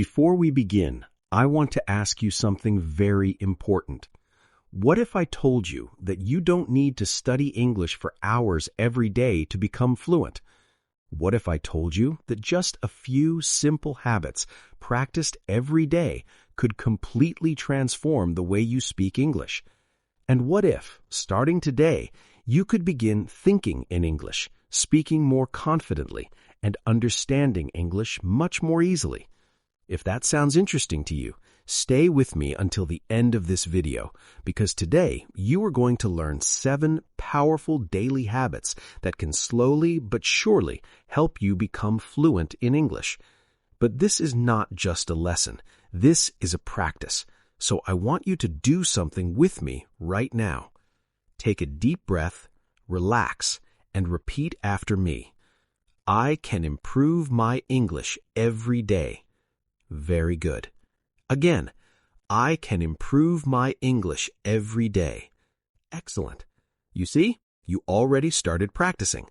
Before we begin, I want to ask you something very important. What if I told you that you don't need to study English for hours every day to become fluent? What if I told you that just a few simple habits practiced every day could completely transform the way you speak English? And what if, starting today, you could begin thinking in English, speaking more confidently, and understanding English much more easily? If that sounds interesting to you, stay with me until the end of this video, because today you are going to learn 7 powerful daily habits that can slowly but surely help you become fluent in English. But this is not just a lesson. This is a practice. So I want you to do something with me right now. Take a deep breath, relax, and repeat after me. I can improve my English every day. Very good. Again, I can improve my English every day. Excellent. You see, you already started practicing.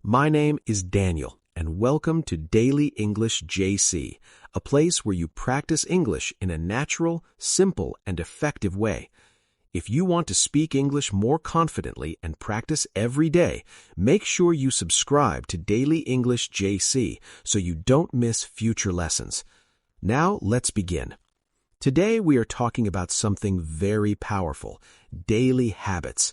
My name is Daniel, and welcome to Daily English JC, a place where you practice English in a natural, simple, and effective way. If you want to speak English more confidently and practice every day, make sure you subscribe to Daily English JC so you don't miss future lessons. Now let's begin. Today we are talking about something very powerful, daily habits.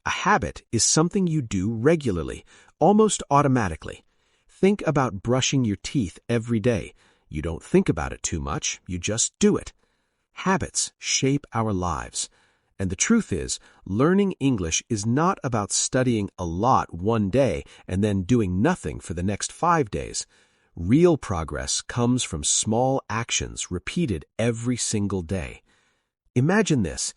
A habit is something you do regularly, almost automatically. Think about brushing your teeth every day. You don't think about it too much, you just do it. Habits shape our lives. And the truth is, learning English is not about studying a lot one day and then doing nothing for the next 5 days. Real progress comes from small actions repeated every single day. Imagine this.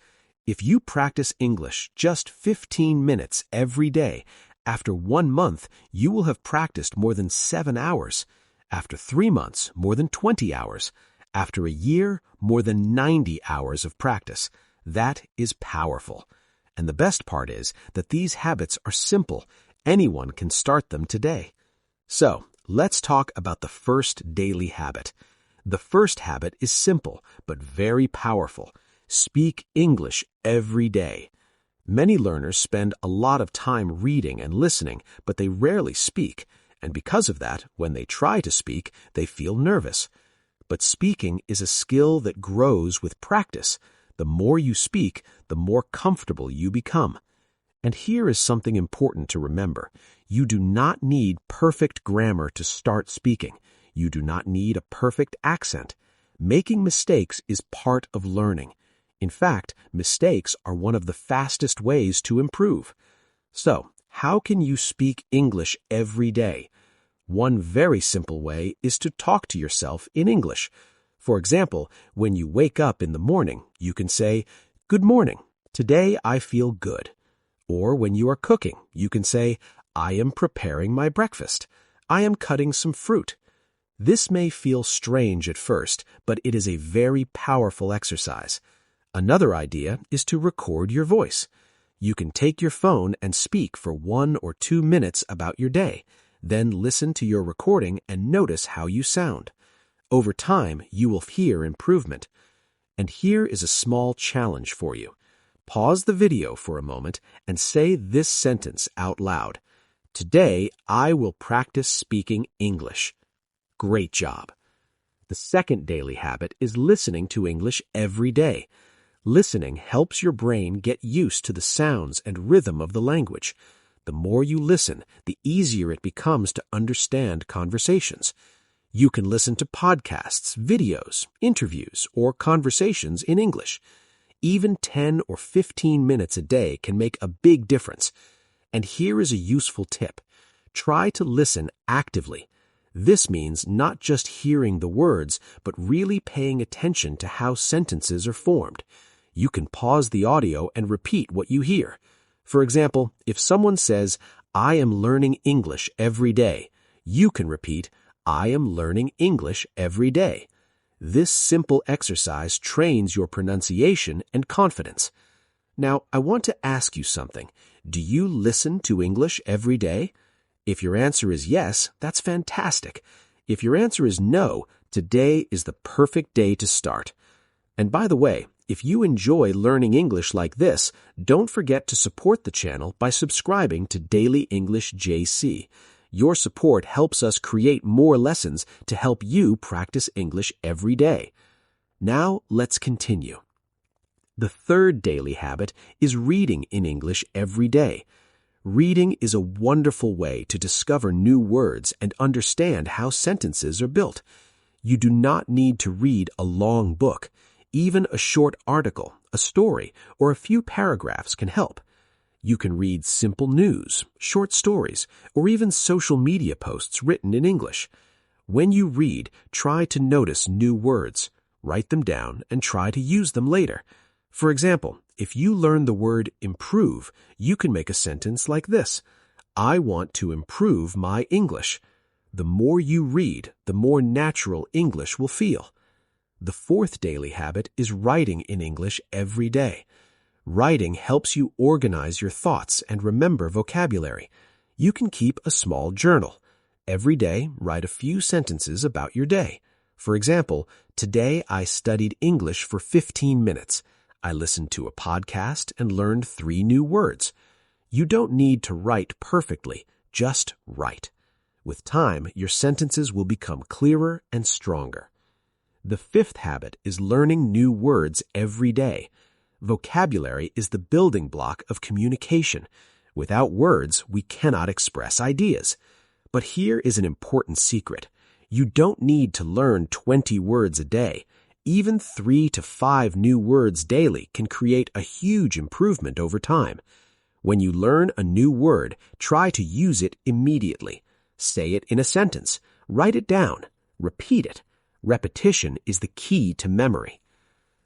If you practice English just 15 minutes every day, after 1 month, you will have practiced more than 7 hours. After 3 months, more than 20 hours. After a year, more than 90 hours of practice. That is powerful. And the best part is that these habits are simple. Anyone can start them today. So, let's talk about the first daily habit. The first habit is simple, but very powerful. Speak English every day. Many learners spend a lot of time reading and listening, but they rarely speak. And because of that, when they try to speak, they feel nervous. But speaking is a skill that grows with practice. The more you speak, the more comfortable you become. And here is something important to remember. You do not need perfect grammar to start speaking. You do not need a perfect accent. Making mistakes is part of learning. In fact, mistakes are one of the fastest ways to improve. So, how can you speak English every day? One very simple way is to talk to yourself in English. For example, when you wake up in the morning, you can say, "Good morning. Today I feel good." Or when you are cooking, you can say, "I am preparing my breakfast. I am cutting some fruit." This may feel strange at first, but it is a very powerful exercise. Another idea is to record your voice. You can take your phone and speak for 1 or 2 minutes about your day. Then listen to your recording and notice how you sound. Over time, you will hear improvement. And here is a small challenge for you. Pause the video for a moment and say this sentence out loud. Today, I will practice speaking English. Great job. The second daily habit is listening to English every day. Listening helps your brain get used to the sounds and rhythm of the language. The more you listen, the easier it becomes to understand conversations. You can listen to podcasts, videos, interviews, or conversations in English. Even 10 or 15 minutes a day can make a big difference. And here is a useful tip. Try to listen actively. This means not just hearing the words, but really paying attention to how sentences are formed. You can pause the audio and repeat what you hear. For example, if someone says, "I am learning English every day," you can repeat, "I am learning English every day." This simple exercise trains your pronunciation and confidence. Now, I want to ask you something. Do you listen to English every day? If your answer is yes, that's fantastic. If your answer is no, Today is the perfect day to start. And by the way, if you enjoy learning English like this, don't forget to support the channel by subscribing to Daily English JC. Your support helps us create more lessons to help you practice English every day. Now, let's continue. The third daily habit is reading in English every day. Reading is a wonderful way to discover new words and understand how sentences are built. You do not need to read a long book. Even a short article, a story, or a few paragraphs can help. You can read simple news, short stories, or even social media posts written in English. When you read, try to notice new words. Write them down and try to use them later. For example, if you learn the word improve, you can make a sentence like this: I want to improve my English. The more you read, the more natural English will feel. The fourth daily habit is writing in English every day. Writing helps you organize your thoughts and remember vocabulary. You can keep a small journal. Every day, write a few sentences about your day. For example, today I studied English for 15 minutes. I listened to a podcast and learned 3 new words. You don't need to write perfectly, just write. With time, your sentences will become clearer and stronger. The fifth habit is learning new words every day. Vocabulary is the building block of communication. Without words, we cannot express ideas. But here is an important secret. You don't need to learn 20 words a day. Even 3 to 5 new words daily can create a huge improvement over time. When you learn a new word, try to use it immediately. Say it in a sentence. Write it down. Repeat it. Repetition is the key to memory.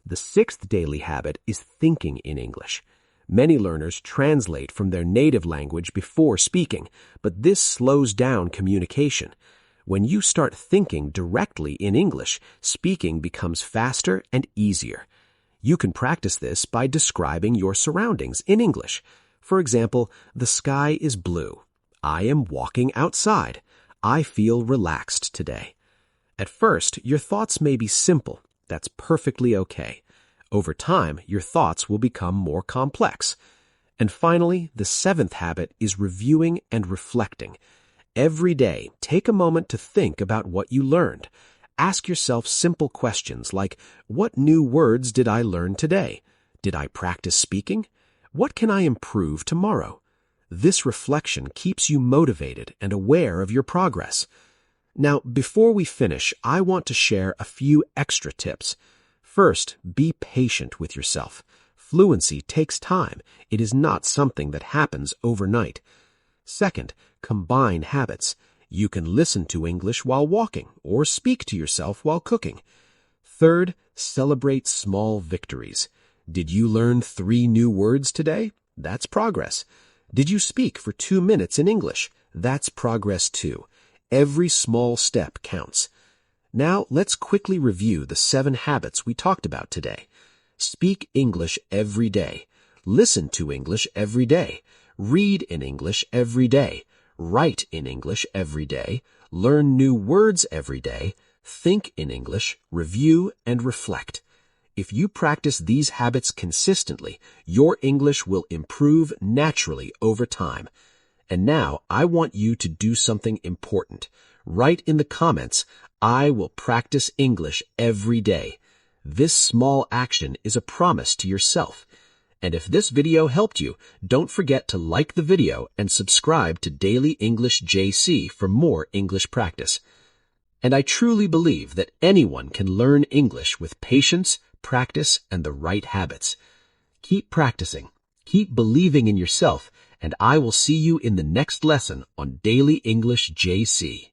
The sixth daily habit is thinking in English. Many learners translate from their native language before speaking, but this slows down communication. When you start thinking directly in English, speaking becomes faster and easier. You can practice this by describing your surroundings in English. For example, the sky is blue. I am walking outside. I feel relaxed today. At first, your thoughts may be simple. That's perfectly okay. Over time, your thoughts will become more complex. And finally, the seventh habit is reviewing and reflecting. Every day, take a moment to think about what you learned. Ask yourself simple questions like, what new words did I learn today? Did I practice speaking? What can I improve tomorrow? This reflection keeps you motivated and aware of your progress. Now, before we finish, I want to share a few extra tips. First, be patient with yourself. Fluency takes time. It is not something that happens overnight. Second, combine habits. You can listen to English while walking or speak to yourself while cooking. Third, celebrate small victories. Did you learn 3 new words today? That's progress. Did you speak for 2 minutes in English? That's progress too. Every small step counts. Now, let's quickly review the 7 habits we talked about today. Speak English every day. Listen to English every day. Read in English every day. Write in English every day. Learn new words every day. Think in English. Review and reflect. If you practice these habits consistently, your English will improve naturally over time. And now, I want you to do something important. Write in the comments, I will practice English every day. This small action is a promise to yourself. And if this video helped you, don't forget to like the video and subscribe to Daily English JC for more English practice. And I truly believe that anyone can learn English with patience, practice, and the right habits. Keep practicing, keep believing in yourself, and I will see you in the next lesson on Daily English JC.